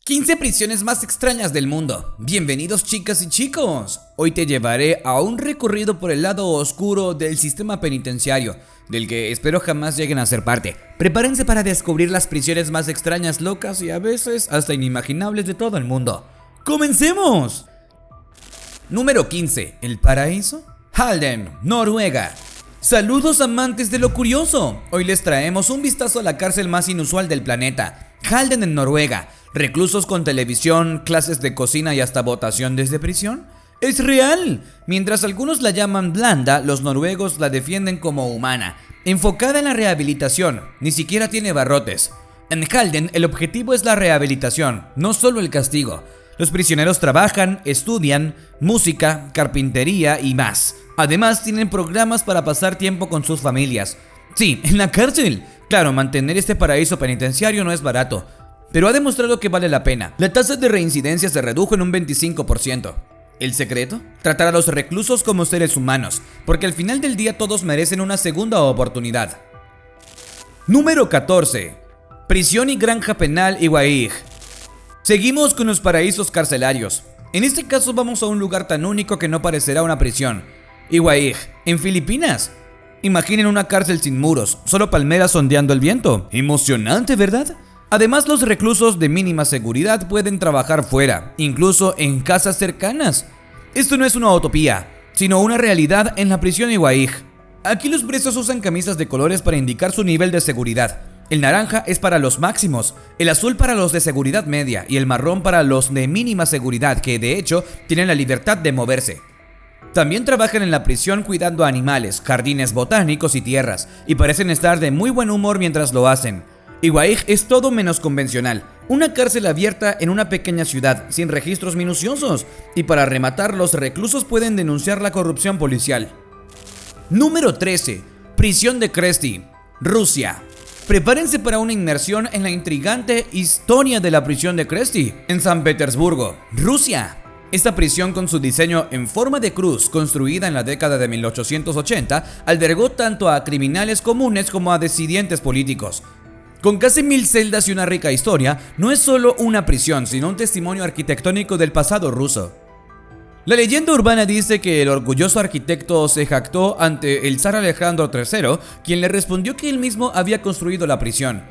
15 prisiones más extrañas del mundo. Bienvenidos chicas y chicos. Hoy te llevaré a un recorrido por el lado oscuro del sistema penitenciario, del que espero jamás lleguen a ser parte. Prepárense para descubrir las prisiones más extrañas, locas y a veces hasta inimaginables de todo el mundo. ¡Comencemos! Número 15. ¿El paraíso? Halden, Noruega. Saludos amantes de lo curioso. Hoy les traemos un vistazo a la cárcel más inusual del planeta, Halden en Noruega. ¿Reclusos con televisión, clases de cocina y hasta votación desde prisión? ¡Es real! Mientras algunos la llaman blanda, los noruegos la defienden como humana, enfocada en la rehabilitación, ni siquiera tiene barrotes. En Halden el objetivo es la rehabilitación, no solo el castigo. Los prisioneros trabajan, estudian, música, carpintería y más. Además tienen programas para pasar tiempo con sus familias. Sí, en la cárcel. Claro, mantener este paraíso penitenciario no es barato, pero ha demostrado que vale la pena. La tasa de reincidencia se redujo en un 25%. ¿El secreto? Tratar a los reclusos como seres humanos, porque al final del día todos merecen una segunda oportunidad. Número 14. Prisión y granja penal Iwa'ig. Seguimos con los paraísos carcelarios. En este caso vamos a un lugar tan único que no parecerá una prisión. Iwa'ig, en Filipinas. Imaginen una cárcel sin muros, solo palmeras ondeando el viento. Emocionante, ¿verdad? Además, los reclusos de mínima seguridad pueden trabajar fuera, incluso en casas cercanas. Esto no es una utopía, sino una realidad en la prisión Iwa'ig. Aquí los presos usan camisas de colores para indicar su nivel de seguridad. El naranja es para los máximos, el azul para los de seguridad media y el marrón para los de mínima seguridad, que de hecho tienen la libertad de moverse. También trabajan en la prisión cuidando animales, jardines botánicos y tierras, y parecen estar de muy buen humor mientras lo hacen. Iwa'ig es todo menos convencional, una cárcel abierta en una pequeña ciudad, sin registros minuciosos, y para rematar, los reclusos pueden denunciar la corrupción policial. Número 13. Prisión de Kresty, Rusia. Prepárense para una inmersión en la intrigante historia de la prisión de Kresty, en San Petersburgo, Rusia. Esta prisión, con su diseño en forma de cruz, construida en la década de 1880, albergó tanto a criminales comunes como a disidentes políticos. Con casi 1000 celdas y una rica historia, no es solo una prisión, sino un testimonio arquitectónico del pasado ruso. La leyenda urbana dice que el orgulloso arquitecto se jactó ante el zar Alejandro III, quien le respondió que él mismo había construido la prisión.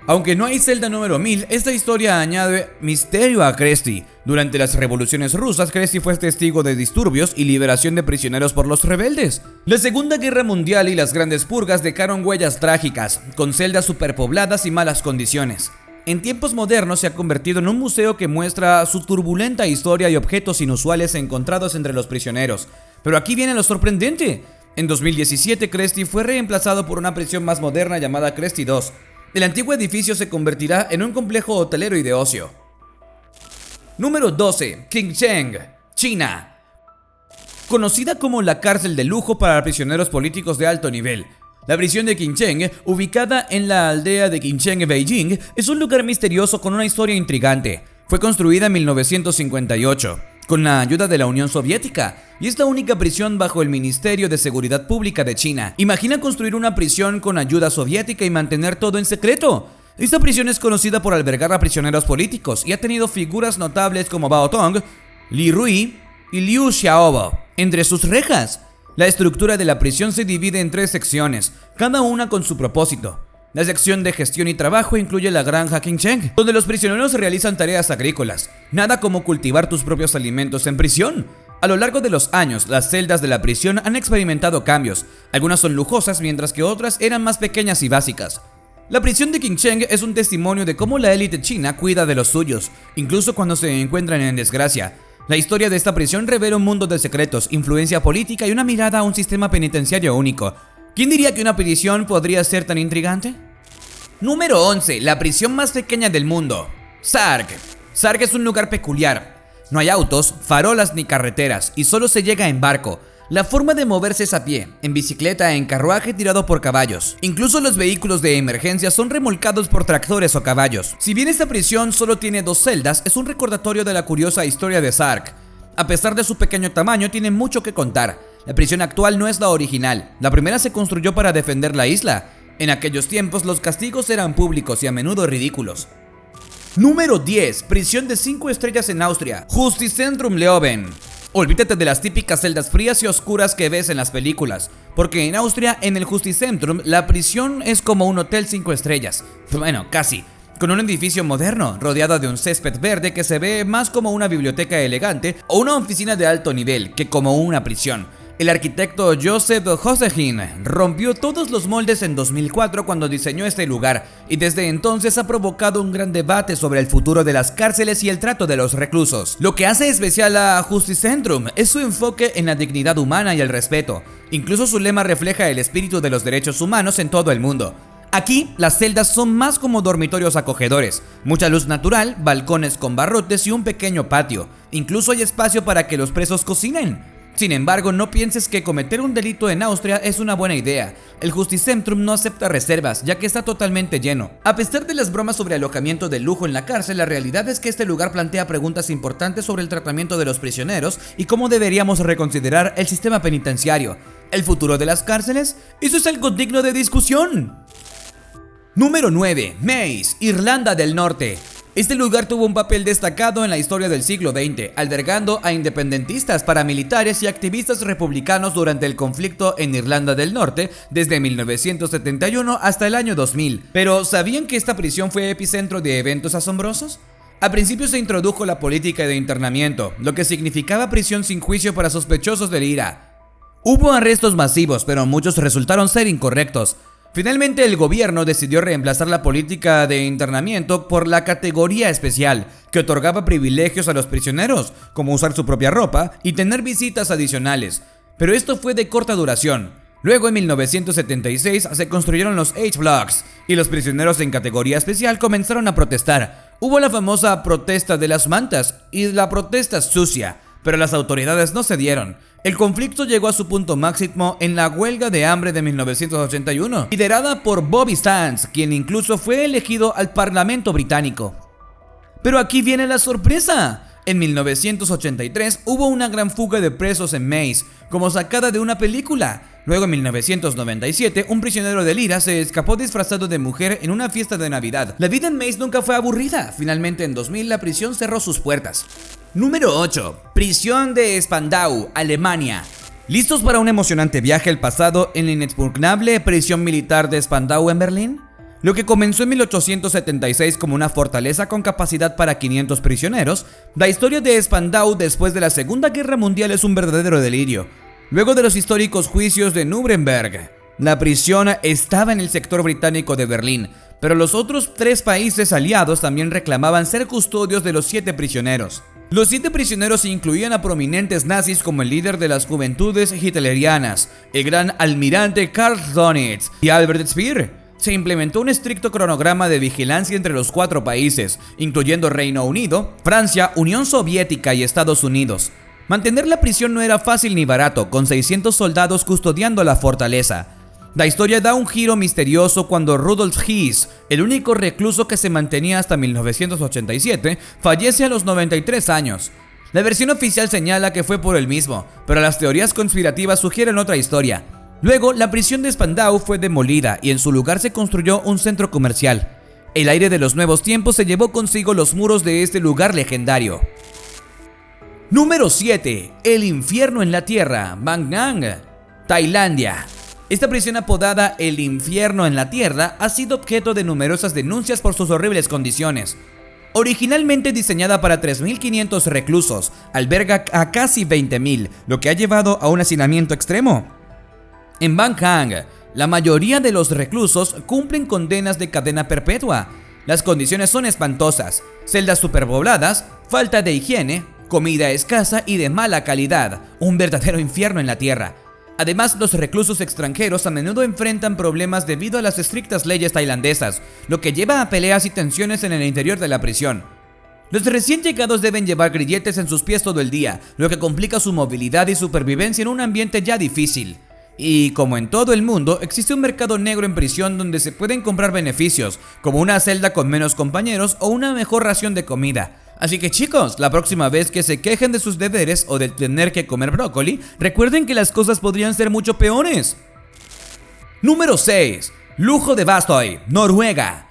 Aunque no hay celda número 1000, esta historia añade misterio a Kresty. Durante las revoluciones rusas, Kresty fue testigo de disturbios y liberación de prisioneros por los rebeldes. La Segunda Guerra Mundial y las grandes purgas dejaron huellas trágicas, con celdas superpobladas y malas condiciones. En tiempos modernos se ha convertido en un museo que muestra su turbulenta historia y objetos inusuales encontrados entre los prisioneros. Pero aquí viene lo sorprendente. En 2017, Kresty fue reemplazado por una prisión más moderna llamada Kresty 2. El antiguo edificio se convertirá en un complejo hotelero y de ocio. Número 12. Qingcheng, China. Conocida como la cárcel de lujo para prisioneros políticos de alto nivel, la prisión de Qingcheng, ubicada en la aldea de Qingcheng, Beijing, es un lugar misterioso con una historia intrigante. Fue construida en 1958, con la ayuda de la Unión Soviética, y es la única prisión bajo el Ministerio de Seguridad Pública de China. Imagina construir una prisión con ayuda soviética y mantener todo en secreto. Esta prisión es conocida por albergar a prisioneros políticos y ha tenido figuras notables como Bao Tong, Li Rui y Liu Xiaobo entre sus rejas. La estructura de la prisión se divide en 3 secciones, cada una con su propósito. La sección de gestión y trabajo incluye la granja Qingcheng, donde los prisioneros realizan tareas agrícolas. Nada como cultivar tus propios alimentos en prisión. A lo largo de los años, las celdas de la prisión han experimentado cambios. Algunas son lujosas, mientras que otras eran más pequeñas y básicas. La prisión de Qingcheng es un testimonio de cómo la élite china cuida de los suyos, incluso cuando se encuentran en desgracia. La historia de esta prisión revela un mundo de secretos, influencia política y una mirada a un sistema penitenciario único. ¿Quién diría que una prisión podría ser tan intrigante? Número 11. La prisión más pequeña del mundo, Sarg. Sarg es un lugar peculiar. No hay autos, farolas ni carreteras, y solo se llega en barco. La forma de moverse es a pie, en bicicleta, en carruaje tirado por caballos. Incluso los vehículos de emergencia son remolcados por tractores o caballos. Si bien esta prisión solo tiene 2 celdas, es un recordatorio de la curiosa historia de Sarg. A pesar de su pequeño tamaño, tiene mucho que contar. La prisión actual no es la original. La primera se construyó para defender la isla. En aquellos tiempos los castigos eran públicos y a menudo ridículos. Número 10. Prisión de 5 estrellas en Austria. Justizentrum Leoben. Olvídate de las típicas celdas frías y oscuras que ves en las películas, porque en Austria, en el Justizentrum, la prisión es como un hotel 5 estrellas. Bueno, casi. Con un edificio moderno, rodeado de un césped verde que se ve más como una biblioteca elegante o una oficina de alto nivel que como una prisión. El arquitecto Joseph Hossein rompió todos los moldes en 2004 cuando diseñó este lugar, y desde entonces ha provocado un gran debate sobre el futuro de las cárceles y el trato de los reclusos. Lo que hace especial a Justizentrum es su enfoque en la dignidad humana y el respeto. Incluso su lema refleja el espíritu de los derechos humanos en todo el mundo. Aquí, las celdas son más como dormitorios acogedores, mucha luz natural, balcones con barrotes y un pequeño patio. Incluso hay espacio para que los presos cocinen. Sin embargo, no pienses que cometer un delito en Austria es una buena idea. El Justizentrum no acepta reservas, ya que está totalmente lleno. A pesar de las bromas sobre alojamiento de lujo en la cárcel, la realidad es que este lugar plantea preguntas importantes sobre el tratamiento de los prisioneros y cómo deberíamos reconsiderar el sistema penitenciario. ¿El futuro de las cárceles? Eso es algo digno de discusión. Número 9. Mace, Irlanda del Norte. Este lugar tuvo un papel destacado en la historia del siglo XX, albergando a independentistas, paramilitares y activistas republicanos durante el conflicto en Irlanda del Norte desde 1971 hasta el año 2000. Pero, ¿sabían que esta prisión fue epicentro de eventos asombrosos? Al principio se introdujo la política de internamiento, lo que significaba prisión sin juicio para sospechosos de IRA. Hubo arrestos masivos, pero muchos resultaron ser incorrectos. Finalmente, el gobierno decidió reemplazar la política de internamiento por la categoría especial, que otorgaba privilegios a los prisioneros, como usar su propia ropa y tener visitas adicionales. Pero esto fue de corta duración. Luego, en 1976, se construyeron los H-Blocks, y los prisioneros en categoría especial comenzaron a protestar. Hubo la famosa protesta de las mantas y la protesta sucia, pero las autoridades no cedieron. El conflicto llegó a su punto máximo en la huelga de hambre de 1981, liderada por Bobby Sands, quien incluso fue elegido al Parlamento británico. Pero aquí viene la sorpresa. En 1983 hubo una gran fuga de presos en Mace, como sacada de una película. Luego, en 1997, un prisionero del IRA se escapó disfrazado de mujer en una fiesta de Navidad. La vida en Mace nunca fue aburrida. Finalmente, en 2000, la prisión cerró sus puertas. Número 8. Prisión de Spandau, Alemania. ¿Listos para un emocionante viaje al pasado en la inexpugnable prisión militar de Spandau en Berlín? Lo que comenzó en 1876 como una fortaleza con capacidad para 500 prisioneros, la historia de Spandau después de la Segunda Guerra Mundial es un verdadero delirio. Luego de los históricos juicios de Nuremberg, la prisión estaba en el sector británico de Berlín, pero los otros 3 países aliados también reclamaban ser custodios de los 7 prisioneros. Los 7 prisioneros incluían a prominentes nazis como el líder de las juventudes hitlerianas, el gran almirante Karl Donitz y Albert Speer. Se implementó un estricto cronograma de vigilancia entre los 4 países, incluyendo Reino Unido, Francia, Unión Soviética y Estados Unidos. Mantener la prisión no era fácil ni barato, con 600 soldados custodiando la fortaleza. La historia da un giro misterioso cuando Rudolf Hess, el único recluso que se mantenía hasta 1987, fallece a los 93 años. La versión oficial señala que fue por él mismo, pero las teorías conspirativas sugieren otra historia. Luego, la prisión de Spandau fue demolida y en su lugar se construyó un centro comercial. El aire de los nuevos tiempos se llevó consigo los muros de este lugar legendario. Número 7. El infierno en la tierra, Bang Nang, Tailandia. Esta prisión apodada El Infierno en la Tierra ha sido objeto de numerosas denuncias por sus horribles condiciones. Originalmente diseñada para 3.500 reclusos, alberga a casi 20.000, lo que ha llevado a un hacinamiento extremo. En Bang Hang, la mayoría de los reclusos cumplen condenas de cadena perpetua. Las condiciones son espantosas: celdas superpobladas, falta de higiene, comida escasa y de mala calidad, un verdadero infierno en la tierra. Además, los reclusos extranjeros a menudo enfrentan problemas debido a las estrictas leyes tailandesas, lo que lleva a peleas y tensiones en el interior de la prisión. Los recién llegados deben llevar grilletes en sus pies todo el día, lo que complica su movilidad y supervivencia en un ambiente ya difícil. Y como en todo el mundo, existe un mercado negro en prisión donde se pueden comprar beneficios, como una celda con menos compañeros o una mejor ración de comida. Así que chicos, la próxima vez que se quejen de sus deberes o de tener que comer brócoli, recuerden que las cosas podrían ser mucho peores. Número 6. Lujo de Bastøy, Noruega.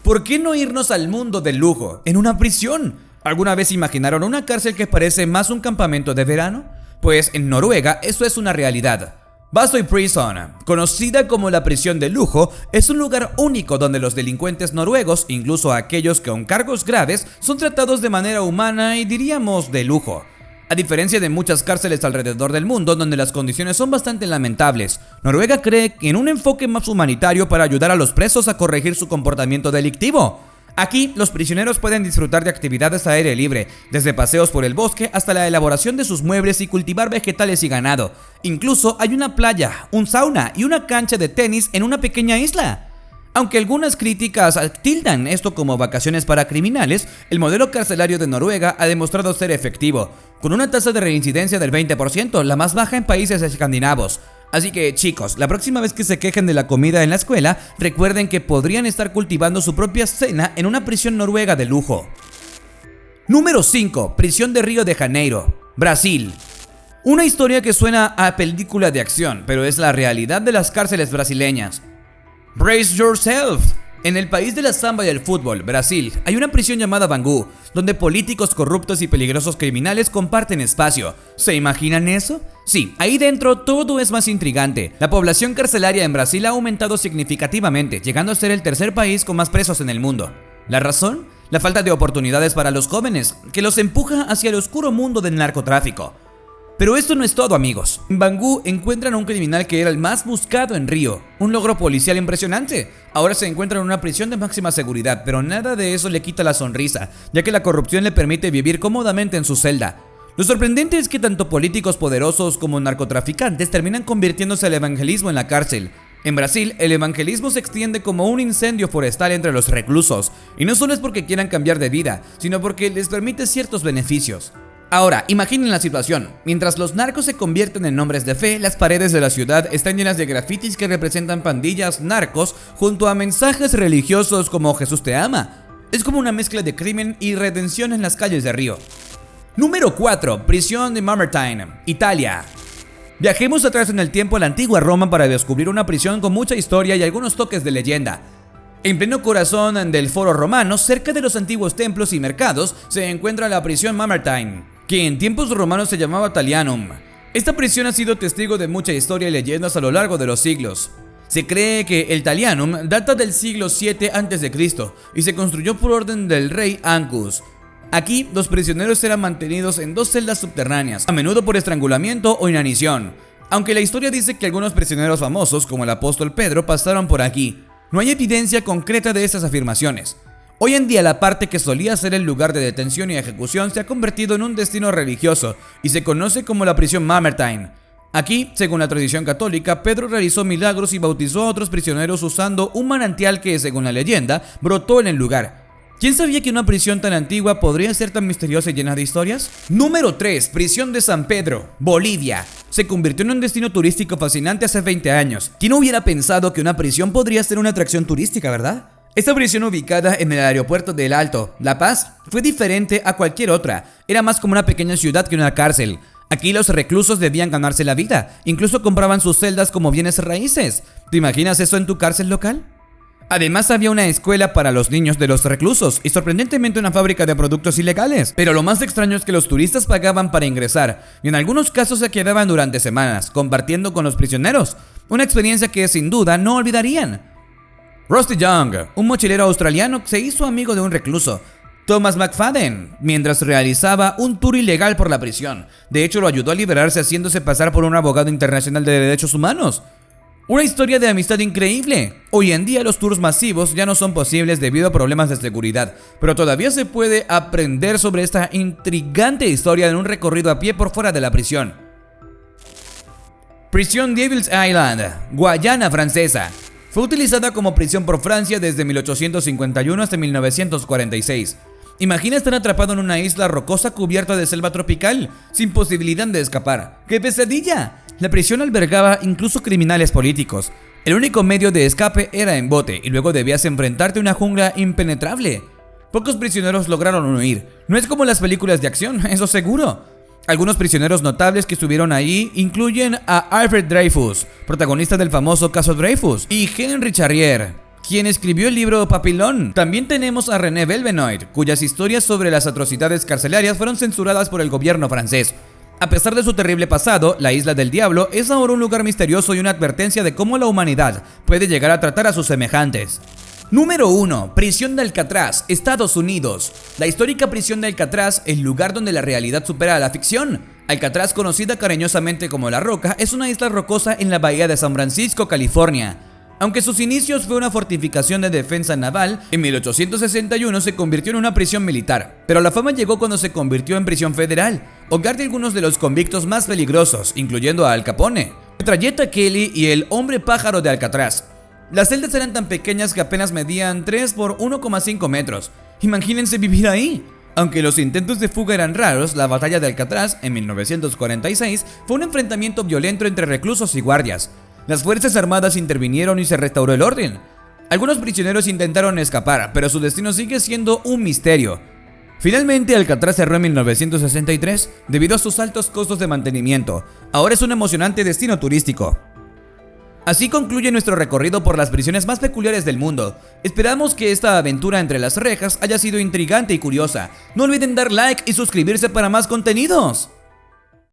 ¿por qué no irnos al mundo del lujo, en una prisión? ¿Alguna vez imaginaron una cárcel que parece más un campamento de verano? Pues en Noruega eso es una realidad. Vasøy Prison, conocida como la prisión de lujo, es un lugar único donde los delincuentes noruegos, incluso aquellos con cargos graves, son tratados de manera humana y diríamos de lujo. A diferencia de muchas cárceles alrededor del mundo donde las condiciones son bastante lamentables, Noruega cree en un enfoque más humanitario para ayudar a los presos a corregir su comportamiento delictivo. Aquí, los prisioneros pueden disfrutar de actividades a aire libre, desde paseos por el bosque hasta la elaboración de sus muebles y cultivar vegetales y ganado. Incluso hay una playa, un sauna y una cancha de tenis en una pequeña isla. Aunque algunas críticas tildan esto como vacaciones para criminales, el modelo carcelario de Noruega ha demostrado ser efectivo, con una tasa de reincidencia del 20%, la más baja en países escandinavos. Así que chicos, la próxima vez que se quejen de la comida en la escuela, recuerden que podrían estar cultivando su propia cena en una prisión noruega de lujo. Número 5. Prisión de Río de Janeiro, Brasil. Una historia que suena a película de acción, pero es la realidad de las cárceles brasileñas. Brace yourself. En el país de la samba y el fútbol, Brasil, hay una prisión llamada Bangu, donde políticos corruptos y peligrosos criminales comparten espacio. ¿Se imaginan eso? Sí, ahí dentro todo es más intrigante. La población carcelaria en Brasil ha aumentado significativamente, llegando a ser el tercer país con más presos en el mundo. ¿La razón? La falta de oportunidades para los jóvenes, que los empuja hacia el oscuro mundo del narcotráfico. Pero esto no es todo, amigos. En Bangu encuentran a un criminal que era el más buscado en Río. Un logro policial impresionante. Ahora se encuentra en una prisión de máxima seguridad, pero nada de eso le quita la sonrisa, ya que la corrupción le permite vivir cómodamente en su celda. Lo sorprendente es que tanto políticos poderosos como narcotraficantes terminan convirtiéndose al evangelismo en la cárcel. En Brasil, el evangelismo se extiende como un incendio forestal entre los reclusos, y no solo es porque quieran cambiar de vida, sino porque les permite ciertos beneficios. Ahora, imaginen la situación. Mientras los narcos se convierten en hombres de fe, las paredes de la ciudad están llenas de grafitis que representan pandillas narcos junto a mensajes religiosos como Jesús te ama. Es como una mezcla de crimen y redención en las calles de Río. Número 4. Prisión de Mamertine, Italia. Viajemos atrás en el tiempo a la antigua Roma para descubrir una prisión con mucha historia y algunos toques de leyenda. En pleno corazón del Foro Romano, cerca de los antiguos templos y mercados, se encuentra la prisión Mamertine, que en tiempos romanos se llamaba Talianum. Esta prisión ha sido testigo de mucha historia y leyendas a lo largo de los siglos. Se cree que el Talianum data del siglo VII a.C. y se construyó por orden del rey Ancus. Aquí, los prisioneros eran mantenidos en dos celdas subterráneas, a menudo por estrangulamiento o inanición. Aunque la historia dice que algunos prisioneros famosos, como el apóstol Pedro, pasaron por aquí, no hay evidencia concreta de estas afirmaciones. Hoy en día la parte que solía ser el lugar de detención y ejecución se ha convertido en un destino religioso y se conoce como la prisión Mamertine. Aquí, según la tradición católica, Pedro realizó milagros y bautizó a otros prisioneros usando un manantial que, según la leyenda, brotó en el lugar. ¿Quién sabía que una prisión tan antigua podría ser tan misteriosa y llena de historias? Número 3. Prisión de San Pedro, Bolivia. Se convirtió en un destino turístico fascinante hace 20 años. ¿Quién hubiera pensado que una prisión podría ser una atracción turística, verdad? Esta prisión, ubicada en el aeropuerto del Alto, La Paz, fue diferente a cualquier otra. Era más como una pequeña ciudad que una cárcel. Aquí los reclusos debían ganarse la vida, incluso compraban sus celdas como bienes raíces. ¿Te imaginas eso en tu cárcel local? Además había una escuela para los niños de los reclusos y sorprendentemente una fábrica de productos ilegales. Pero lo más extraño es que los turistas pagaban para ingresar y en algunos casos se quedaban durante semanas, compartiendo con los prisioneros. Una experiencia que sin duda no olvidarían. Rusty Young, un mochilero australiano, se hizo amigo de un recluso, Thomas McFadden, mientras realizaba un tour ilegal por la prisión. De hecho, lo ayudó a liberarse haciéndose pasar por un abogado internacional de derechos humanos. Una historia de amistad increíble. Hoy en día los tours masivos ya no son posibles debido a problemas de seguridad, pero todavía se puede aprender sobre esta intrigante historia en un recorrido a pie por fuera de la prisión. Prisión Devil's Island, Guayana Francesa. Fue utilizada como prisión por Francia desde 1851 hasta 1946. Imagina estar atrapado en una isla rocosa cubierta de selva tropical, sin posibilidad de escapar. ¡Qué pesadilla! La prisión albergaba incluso criminales políticos. El único medio de escape era en bote y luego debías enfrentarte a una jungla impenetrable. Pocos prisioneros lograron huir. No es como las películas de acción, eso seguro. Algunos prisioneros notables que estuvieron ahí incluyen a Alfred Dreyfus, protagonista del famoso caso Dreyfus, y Henry Charrier, quien escribió el libro Papillon. También tenemos a René Belbenoit, cuyas historias sobre las atrocidades carcelarias fueron censuradas por el gobierno francés. A pesar de su terrible pasado, la Isla del Diablo es ahora un lugar misterioso y una advertencia de cómo la humanidad puede llegar a tratar a sus semejantes. Número 1. Prisión de Alcatraz, Estados Unidos. La histórica prisión de Alcatraz, el lugar donde la realidad supera a la ficción. Alcatraz, conocida cariñosamente como La Roca, es una isla rocosa en la bahía de San Francisco, California. Aunque sus inicios fue una fortificación de defensa naval, en 1861 se convirtió en una prisión militar. Pero la fama llegó cuando se convirtió en prisión federal, hogar de algunos de los convictos más peligrosos, incluyendo a Al Capone, Metralleta Kelly y el Hombre Pájaro de Alcatraz. Las celdas eran tan pequeñas que apenas medían 3 por 1,5 metros. Imagínense vivir ahí. Aunque los intentos de fuga eran raros, la batalla de Alcatraz, en 1946, fue un enfrentamiento violento entre reclusos y guardias. Las fuerzas armadas intervinieron y se restauró el orden. Algunos prisioneros intentaron escapar, pero su destino sigue siendo un misterio. Finalmente, Alcatraz cerró en 1963 debido a sus altos costos de mantenimiento. Ahora es un emocionante destino turístico. Así concluye nuestro recorrido por las prisiones más peculiares del mundo. Esperamos que esta aventura entre las rejas haya sido intrigante y curiosa. No olviden dar like y suscribirse para más contenidos.